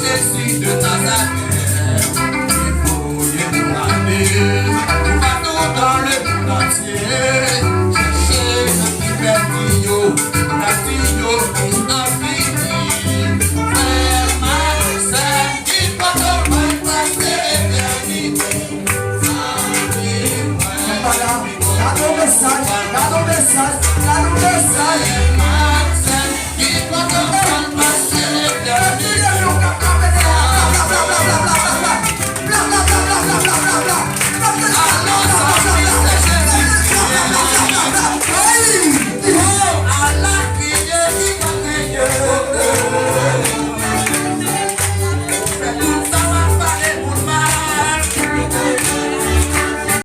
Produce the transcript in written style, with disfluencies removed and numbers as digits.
Jésus de Nazareth, il faut nous ramener, nous partons dans le monde entier, chercher notre perdio qui n'a fini. Frère, ma sœur, il faut qu'on passer l'éternité. Dá no mensagem. Frère, ma sœur, il faut qu'on